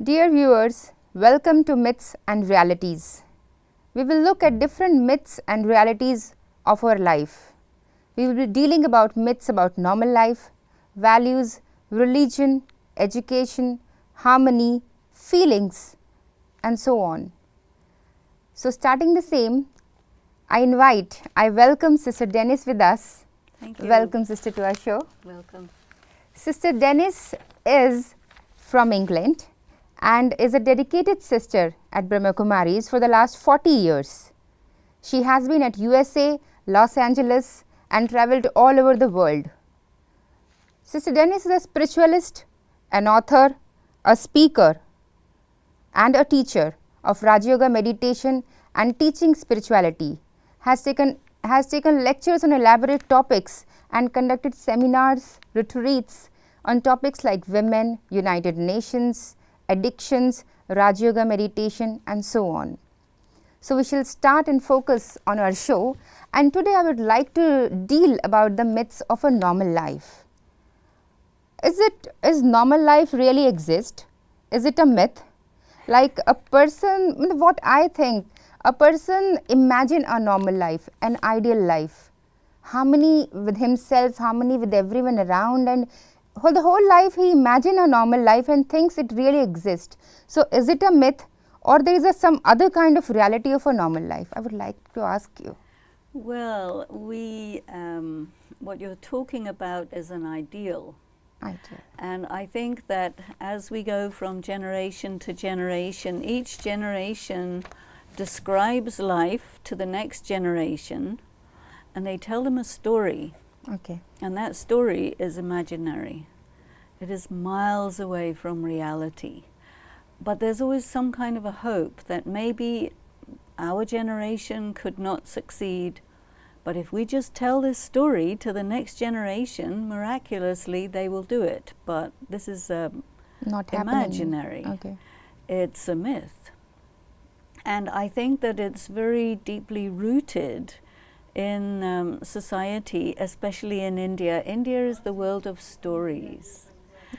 Dear viewers, welcome to Myths and Realities. We will look at different myths and realities of our life. We will be dealing about myths about normal life, values, religion, education, harmony, feelings, and so on. So starting the same, I welcome Sister Dennis with us. Thank you. Welcome, Sister, to our show. Welcome. Sister Dennis is from England and is a dedicated sister at Brahma Kumaris for the last 40 years. She has been at USA, Los Angeles and travelled all over the world. Sister Dennis is a spiritualist, an author, a speaker and a teacher of Raja Yoga meditation and teaching spirituality, has taken lectures on elaborate topics and conducted seminars, retreats on topics like women, United Nations, addictions, Raja Yoga meditation and so on. So we shall start and focus on our show, and today I would like to deal about the myths of a normal life. Is normal life really exist? Is it a myth? Like a person, what I think, a person imagine a normal life, an ideal life, harmony with himself, harmony with everyone around, and the whole life he imagine a normal life and thinks it really exists. So is it a myth or there is some other kind of reality of a normal life? I would like to ask you. Well, what you're talking about is an ideal. And I think that as we go from generation to generation, each generation describes life to the next generation and they tell them a story. Okay. And that story is imaginary. It is miles away from reality. But there's always some kind of a hope that maybe our generation could not succeed, but if we just tell this story to the next generation, miraculously they will do it. But this is not imaginary. Happening. Okay. It's a myth. And I think that it's very deeply rooted in society, especially in India. India is the world of stories.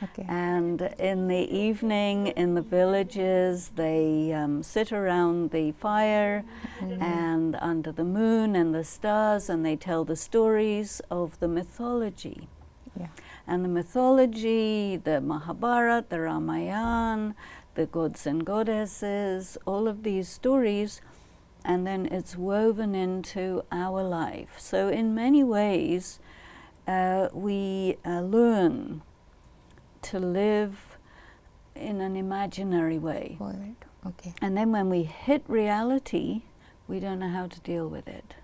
Okay. And in the evening, in the villages, they sit around the fire and under the moon and the stars, and they tell the stories of the mythology. Yeah. And the mythology, the Mahabharata, the Ramayana, the gods and goddesses, all of these stories, and then it's woven into our life. So in many ways, we learn to live in an imaginary way. Okay. And then when we hit reality, we don't know how to deal with it.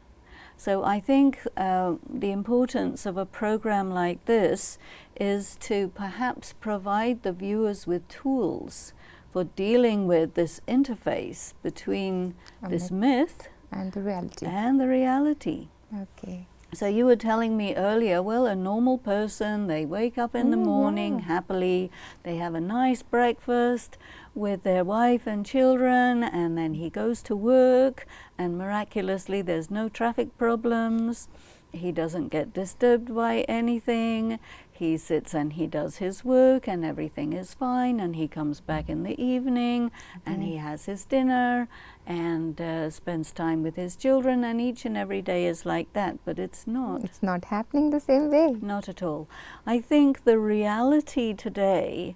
So I think the importance of a program like this is to perhaps provide the viewers with tools for dealing with this interface between this myth and the reality. Okay. So you were telling me earlier, well, a normal person, they wake up in the morning happily, they have a nice breakfast with their wife and children, and then he goes to work, and miraculously there's no traffic problems. He doesn't get disturbed by anything. He sits and he does his work and everything is fine, and he comes back in the evening and he has his dinner and spends time with his children, and each and every day is like that, but it's not. It's not happening the same way. Not at all. I think the reality today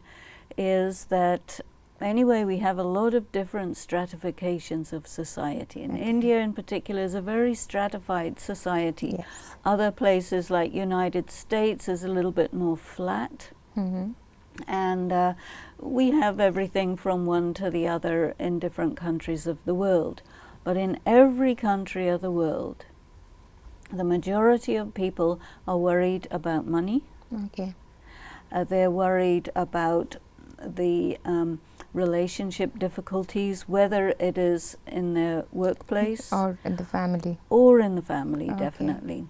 is that anyway, we have a lot of different stratifications of society. And India in particular is a very stratified society. Yes. Other places like United States is a little bit more flat. And we have everything from one to the other in different countries of the world. But in every country of the world, the majority of people are worried about money. Okay. They're worried about the relationship difficulties, whether it is in their workplace or in the family. Definitely.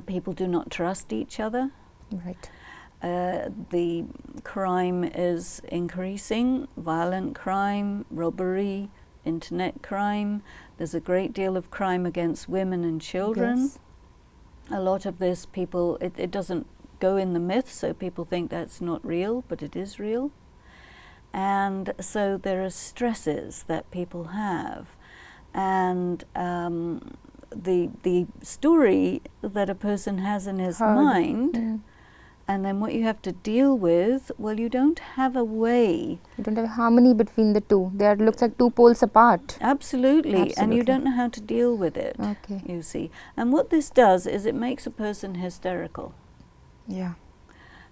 People do not trust each other. Right. The crime is increasing, violent crime, robbery, internet crime. There's a great deal of crime against women and children. Yes. A lot of this it doesn't go in the myth, so people think that's not real, but it is real. And so there are stresses that people have. And the story that a person has in his mind, and then what you have to deal with, well, you don't have a way. You don't have harmony between the two. They looks like two poles apart. Absolutely. And you don't know how to deal with it, you see. And what this does is it makes a person hysterical. Yeah.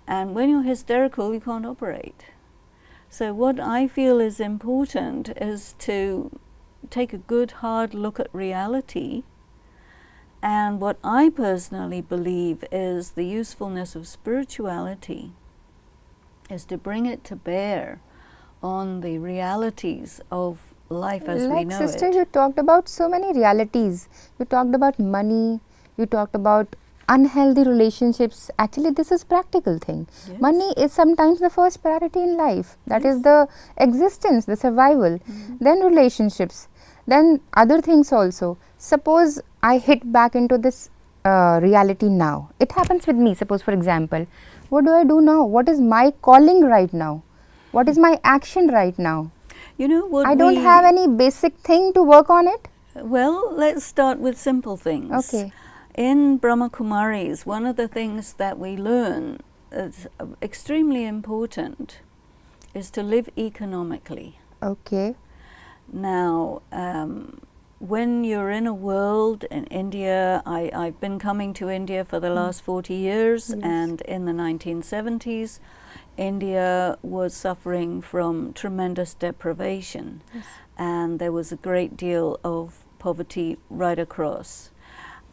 And when you're hysterical, you can't operate. So what I feel is important is to take a good, hard look at reality. And what I personally believe is the usefulness of spirituality is to bring it to bear on the realities of life as we know Sister, it. you talked about so many realities. You talked about money. You talked about unhealthy relationships. Actually, this is practical thing. Yes. Money is sometimes the first priority in life. That is the existence, the survival. Then relationships. Then other things also. Suppose I hit back into this reality now. It happens with me. Suppose, for example, what do I do now? What is my calling right now? What is my action right now? You know what I don't have any basic thing to work on it. Well, let's start with simple things. Okay. In Brahma Kumaris, one of the things that we learn is extremely important is to live economically. Okay. Now, when you're in a world in India, I've been coming to India for the last 40 years, and in the 1970s, India was suffering from tremendous deprivation, and there was a great deal of poverty right across.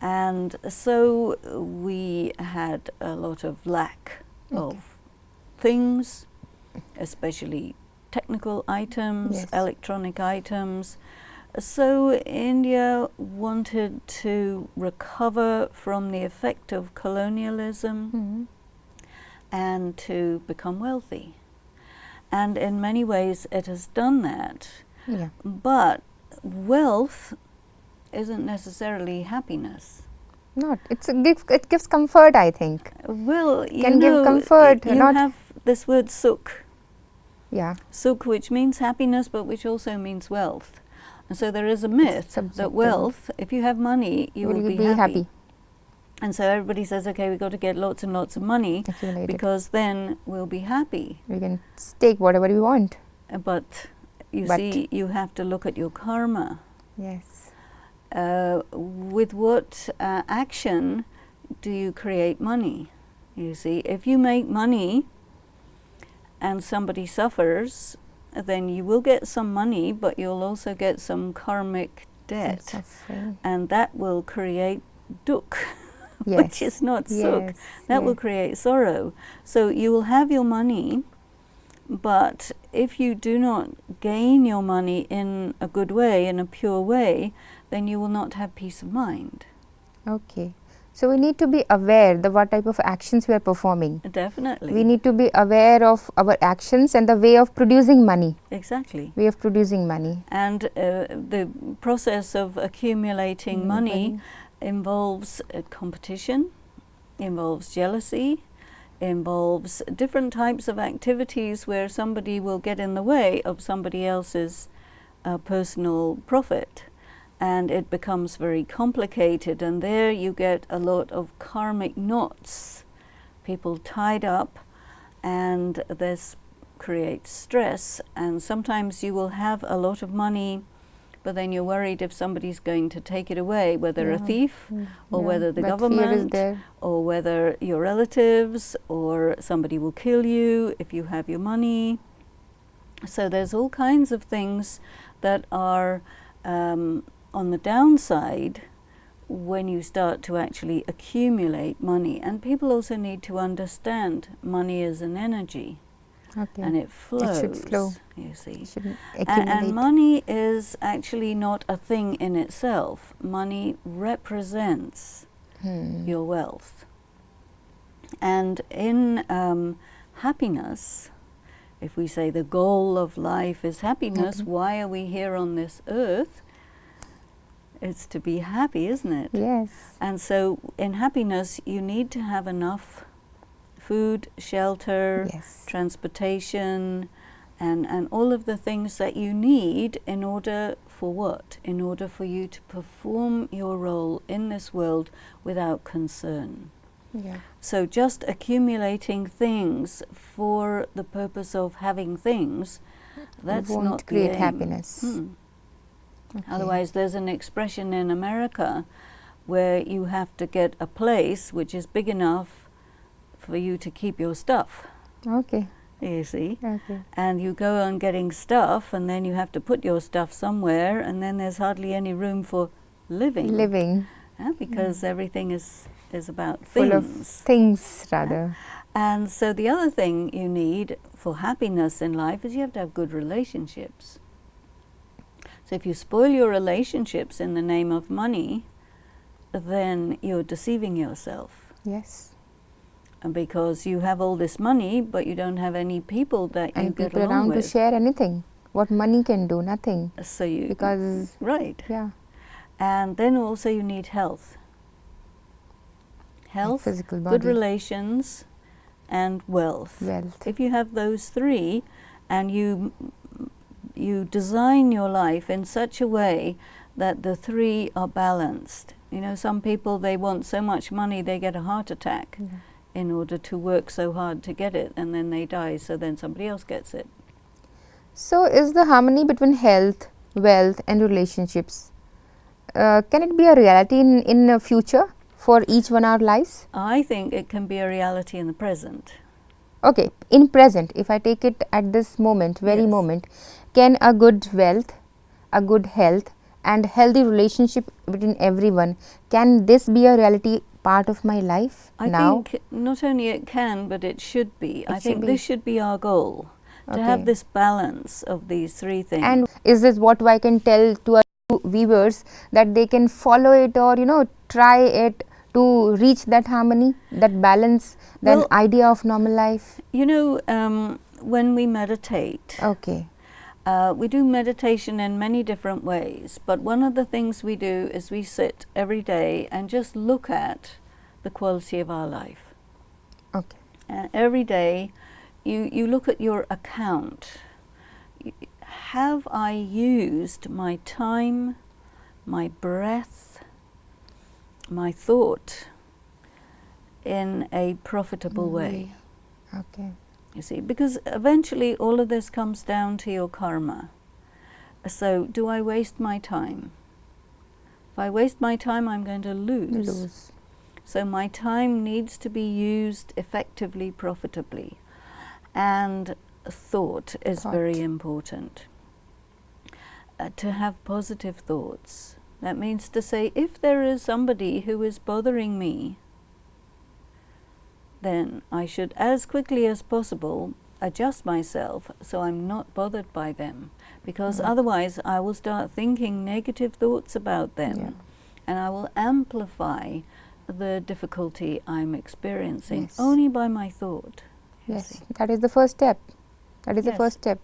And so we had a lot of lack of things, especially technical items, electronic items. So India wanted to recover from the effect of colonialism and to become wealthy. And in many ways it has done that. Yeah. But wealth isn't necessarily happiness. Not. It gives comfort, I think. Well, you Can know, give comfort. you Not have this word sukh. Yeah. Sukh, which means happiness, but which also means wealth. And so there is a myth that wealth, if you have money, you will be happy. And so everybody says, okay, we've got to get lots and lots of money because then we'll be happy. We can take whatever we want. But you see, you have to look at your karma. Yes. With what action do you create money? You see, if you make money and somebody suffers, then you will get some money, but you'll also get some karmic debt. And that will create dukh, which is not sukh. That will create sorrow. So you will have your money, but if you do not gain your money in a good way, in a pure way, then you will not have peace of mind. Okay. So we need to be aware of what type of actions we are performing. Definitely. We need to be aware of our actions and the way of producing money. Exactly. Way of producing money. And the process of accumulating money involves competition, involves jealousy, involves different types of activities where somebody will get in the way of somebody else's personal profit. And it becomes very complicated, and there you get a lot of karmic knots, people tied up, and this creates stress. And sometimes you will have a lot of money, but then you're worried if somebody's going to take it away, whether a thief or whether the government or whether your relatives or somebody will kill you if you have your money. So there's all kinds of things that are on the downside when you start to actually accumulate money. And people also need to understand money is an energy. And it flows. It should flow. You see. And money is actually not a thing in itself. Money represents your wealth. And in happiness, if we say the goal of life is happiness, why are we here on this earth? It's to be happy, isn't it? Yes. And so in happiness, you need to have enough food, shelter, transportation, and all of the things that you need in order for what? In order for you to perform your role in this world without concern. Yeah. So just accumulating things for the purpose of having things, that's Won't not create the aim. happiness. Okay. Otherwise, there's an expression in America where you have to get a place which is big enough for you to keep your stuff, Okay. you see. Okay. And you go on getting stuff, and then you have to put your stuff somewhere, and then there's hardly any room for living. Living. Because everything is about Full of things. things, rather. And so the other thing you need for happiness in life is you have to have good relationships. So if you spoil your relationships in the name of money, then you're deceiving yourself. Yes. And because you have all this money, but you don't have any people that you And get people along around to with. share anything. What money can do, nothing. So you Because, right. yeah, And then also you need health. Health, physical good body. relations, and wealth. Wealth. If you have those three, and you design your life in such a way that the three are balanced. You know, some people, they want so much money they get a heart attack in order to work so hard to get it, and then they die, so then somebody else gets it. So, is the harmony between health, wealth, and relationships, can it be a reality in the future for each one our lives? I think it can be a reality in the present. Okay, in present, if I take it at this moment, very Yes. moment, can a good wealth, a good health, and healthy relationship between everyone, can this be a reality part of my life I now? think not only it can, but it should be. I should think be. this should be our goal, to Okay. have this balance of these three things. And is this what I can tell to our viewers, that they can follow it, or try it to reach that harmony, that balance, that Well, idea of normal life? you know, when we meditate, Okay. we do meditation in many different ways, but one of the things we do is we sit every day and just look at the quality of our life. Okay. And every day you look at your account. Have I used my time, my breath, my thought in a profitable way? Okay. You see, because eventually all of this comes down to your karma. So, do I waste my time? If I waste my time, I'm going to lose. So my time needs to be used effectively, profitably. And thought is very important. To have positive thoughts. That means to say, if there is somebody who is bothering me, then I should, as quickly as possible, adjust myself so I'm not bothered by them. Because otherwise I will start thinking negative thoughts about them, and I will amplify the difficulty I'm experiencing only by my thought. Yes, that is the first step. That is the Yes. first step.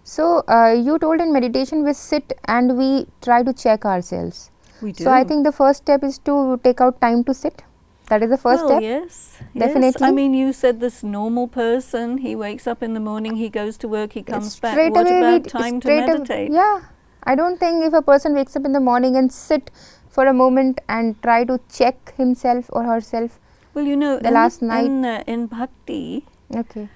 So, you told in meditation we sit and we try to check ourselves. We do. So, I think the first step is to take out time to sit. That is the first well, step. yes, Definitely. Yes. I mean, you said this normal person, he wakes up in the morning, he goes to work, he comes back. Straight What away about we time to straight away- meditate? Yeah, I don't think if a person wakes up in the morning and sit for a moment and try to check himself or herself. Well, you know, The last night. in bhakti, Okay.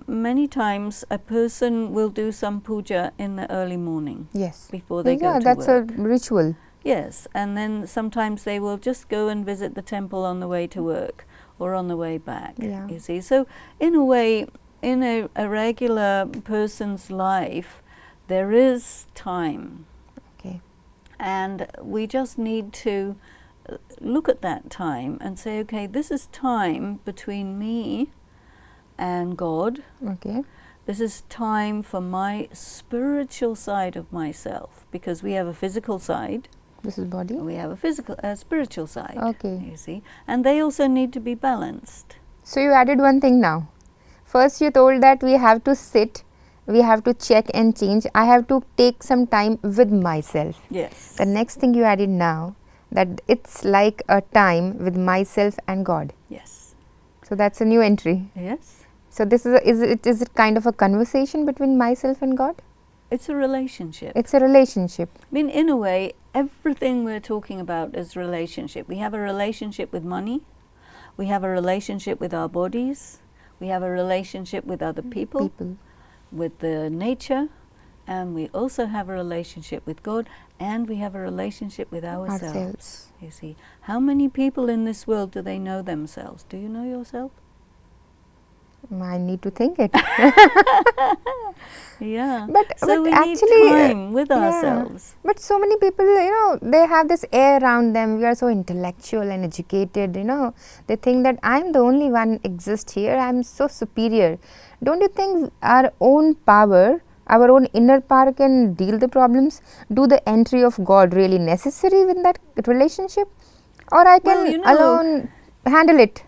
many times a person will do some puja in the early morning Yes. before they go Yeah, to that's work. a ritual. Yes, and then sometimes they will just go and visit the temple on the way to work or on the way back, Yeah. you see. So in a way, in a regular person's life, there is time. Okay. And we just need to look at that time and say, okay, this is time between me and God. Okay. This is time for my spiritual side of myself, because we have a physical side, This is body. we have a spiritual side. Okay. You see, and they also need to be balanced. So, you added one thing now. First, you told that we have to sit, we have to check and change. I have to take some time with myself. Yes. The next thing you added now, that it's like a time with myself and God. Yes. So, that's a new entry. Yes. So this is it kind of a conversation between myself and God? It's a relationship. It's a relationship. I mean, in a way, everything we're talking about is relationship. We have a relationship with money. We have a relationship with our bodies. We have a relationship with other people, with the nature, and we also have a relationship with God, and we have a relationship with ourselves. You see, how many people in this world do they know themselves? Do you know yourself? I need to think it. Yeah. But so we actually, need time with ourselves. But so many people, they have this air around them. We are so intellectual and educated, They think that I'm the only one exist here. I'm so superior. Don't you think our own power, our own inner power can deal the problems? Do the entry of God really necessary with that relationship? Or I can alone handle it?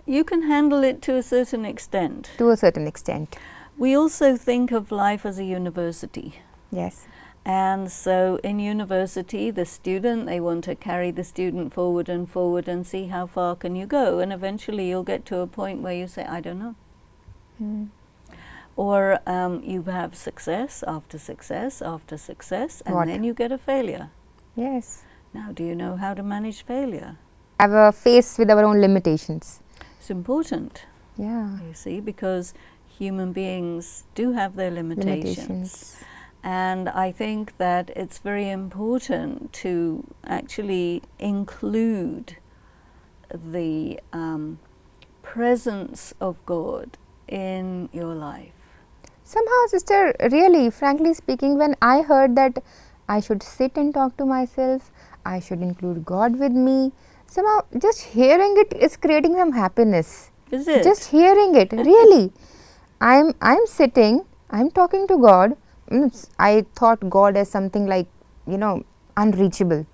You can handle it to a certain extent. To a certain extent. We also think of life as a university. Yes. And so in university, the student, they want to carry the student forward and see how far can you go. And eventually you'll get to a point where you say, I don't know. Or you have success after success after success, and then you get a failure. Yes. Now, do you know how to manage failure? Have a face with our own limitations. It's important. Yeah. You see, because human beings do have their limitations. And I think that it's very important to actually include the presence of God in your life. Somehow, sister, really, frankly speaking, when I heard that I should sit and talk to myself, I should include God with me, somehow just hearing it is creating some happiness. Is it? Just hearing it, really. I'm sitting, I'm talking to God. I thought God as something like, unreachable.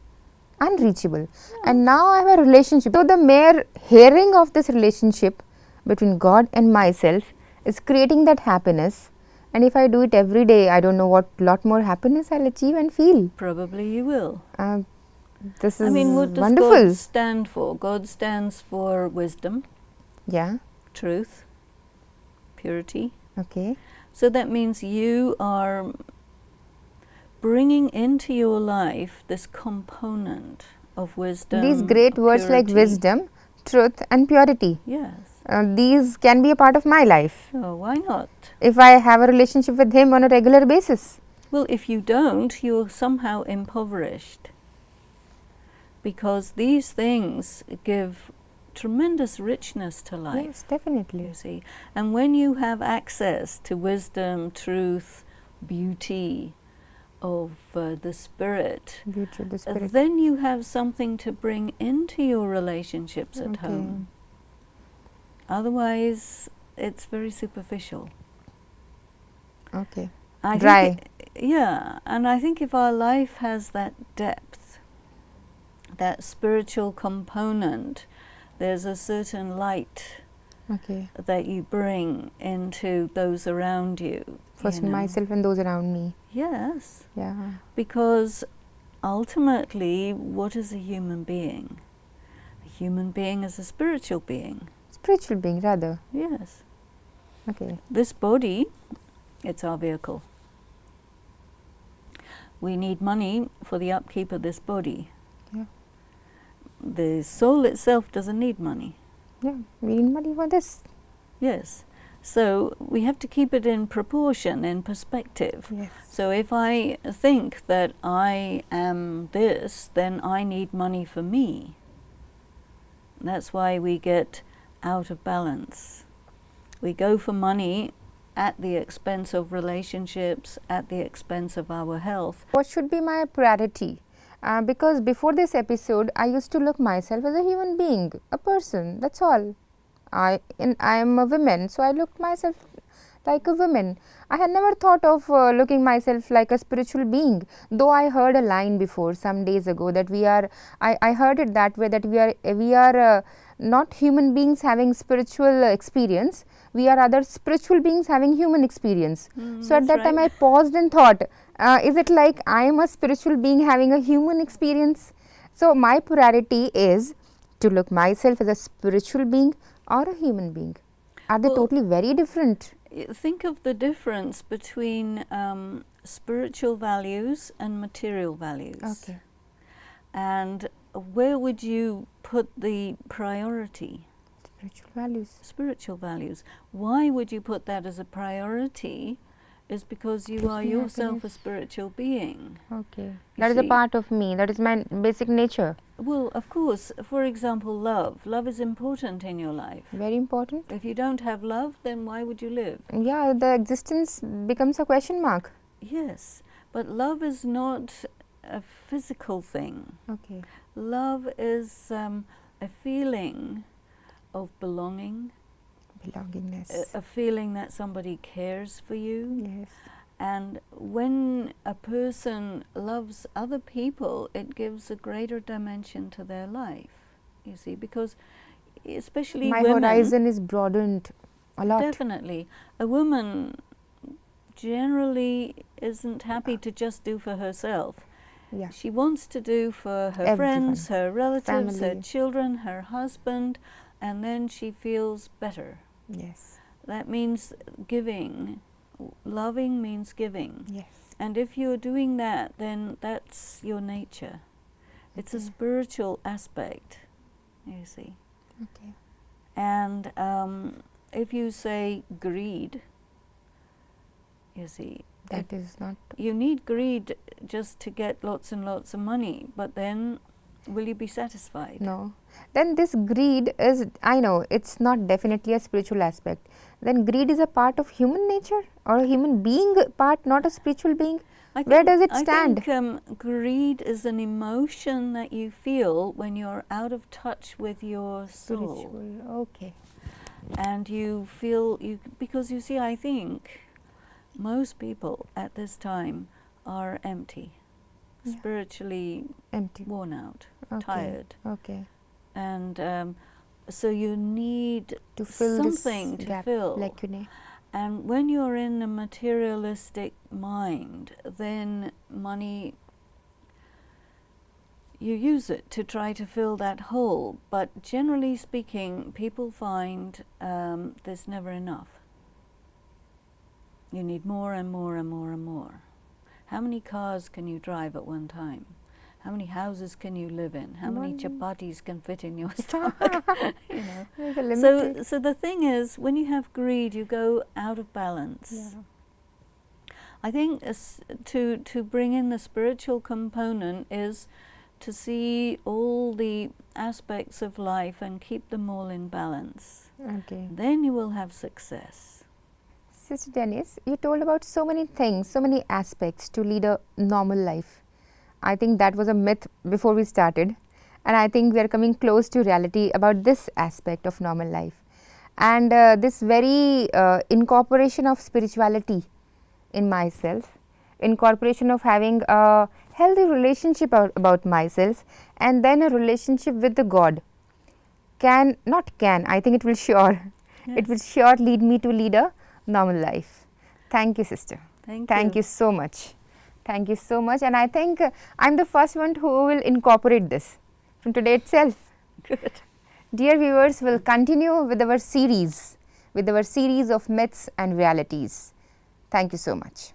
And now I have a relationship. So the mere hearing of this relationship between God and myself is creating that happiness. And if I do it every day, I don't know what lot more happiness I'll achieve and feel. Probably you will. This is what does wonderful. God stand for? God stands for wisdom. Yeah. Truth. Purity. Okay. So that means you are bringing into your life this component of wisdom. These great words like wisdom, truth and purity. Yes. These can be a part of my life. Oh, why not? If I have a relationship with Him on a regular basis. Well, if you don't, you're somehow impoverished. Because these things give tremendous richness to life. Yes, definitely. You see, and when you have access to wisdom, truth, beauty of the Spirit, then you have something to bring into your relationships at home. Otherwise, it's very superficial. Okay. Dry. Yeah, and I think if our life has that depth, that spiritual component, there's a certain light that you bring into those around you. First myself and those around me. Yes. Yeah. Because ultimately, what is a human being? A human being is a spiritual being. Spiritual being, rather. Yes. Okay. This body, it's our vehicle. We need money for the upkeep of this body. Yeah. The soul itself doesn't need money. Yeah, we need money for this. Yes. So we have to keep it in proportion, in perspective. Yes. So if I think that I am this, then I need money for me. That's why we get out of balance. We go for money at the expense of relationships, at the expense of our health. What should be my priority? Because before this episode, I used to look myself as a human being, a person, that's all. I am a woman, so I looked myself like a woman. I had never thought of looking myself like a spiritual being, though I heard a line before some days ago that I heard it that way, that we are not human beings having spiritual experience, we are other spiritual beings having human experience. So at that time I paused and thought, is it like I am a spiritual being having a human experience? So my priority is to look myself as a spiritual being or a human being. Are they Well, totally very different? Think of the difference between spiritual values and material values. Okay. And where would you put the priority? Spiritual values. Spiritual values. Why would you put that as a priority? Is because you are yourself a spiritual being. Okay. That is a part of me. That is my basic nature. Well, of course, for example, love. Love is important in your life. Very important. If you don't have love, then why would you live? Yeah, the existence becomes a question mark. Yes, but love is not a physical thing. Okay. Love is a feeling of belonging, Belongingness. a feeling that somebody cares for you. Yes. And when a person loves other people, it gives a greater dimension to their life, you see, because especially My women, horizon is broadened a lot. definitely, a woman generally isn't happy to just do for herself. Yeah. She wants to do for her Everyone. friends, her relatives, her Family. children, her husband, and then she feels better. Yes. That means giving. Loving means giving. Yes. And if you're doing that, then that's your nature. It's a spiritual aspect, you see. Okay. And if you say greed, you see, That is not. you need greed just to get lots and lots of money, but then will you be satisfied? No. Then this greed is, I know, it's not definitely a spiritual aspect. Then greed is a part of human nature or a human being part, not a spiritual being? Where does it stand? I think greed is an emotion that you feel when you're out of touch with your soul. Spiritual, okay. And you feel, because you see, I think most people at this time are empty, spiritually Empty. worn out, Okay. tired. Okay. And so you need To fill something this to gap, fill. lacune. And when you're in a materialistic mind, then money, you use it to try to fill that hole. But generally speaking, people find there's never enough. You need more and more and more and more. How many cars can you drive at one time? How many houses can you live in? How many chapatis can fit in your stomach? You know. There's a limit. So the thing is, when you have greed, you go out of balance. Yeah. I think to bring in the spiritual component is to see all the aspects of life and keep them all in balance. Okay. Then you will have success. Sister Dennis, you told about so many things, so many aspects to lead a normal life. I think that was a myth before we started, and I think we are coming close to reality about this aspect of normal life. And this very incorporation of spirituality in myself, incorporation of having a healthy relationship about myself, and then a relationship with the God I think it will sure, it will sure lead me to lead a normal life. Thank you, sister. Thank you so much. Thank you so much. And I think I'm the first one who will incorporate this from today itself. Good. Dear viewers, we'll continue with our series of myths and realities. Thank you so much.